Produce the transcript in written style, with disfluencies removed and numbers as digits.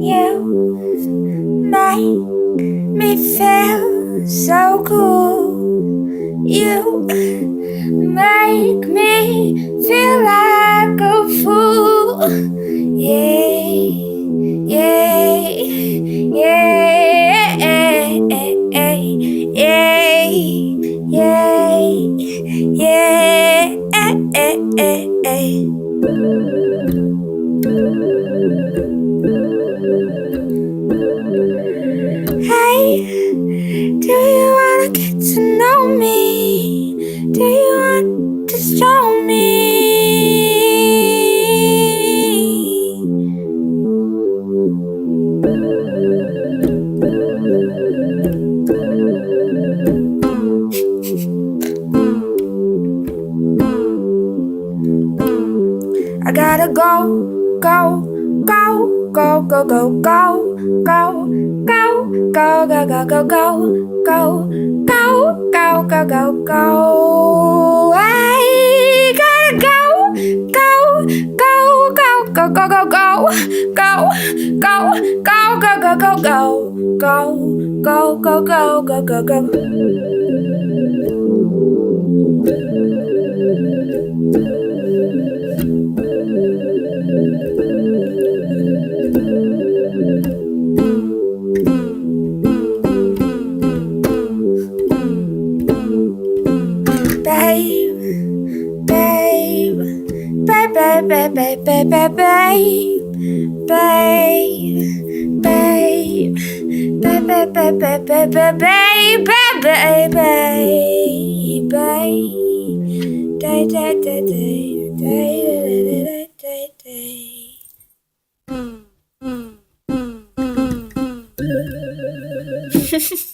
You make me feel so cool. You make me feel like a fool. Yeah, yeah, yeah, yeah, yeah, yeah. Hey, do you wanna get to know me? Do you want to show me? I gotta go, go, go, go, go, go, go, go, go, go, go, go, go, go, go, go, go, go, go, go. I gotta go, go, go, go, go, go, go, go, go, go, go, go, go, go, go, go, go, go, babe, babe, babe, babe, babe, babe, babe, babe, babe, babe, babe, babe, babe, babe, babe, babe, babe, babe, babe, day, day, day, day, day, day, day, day.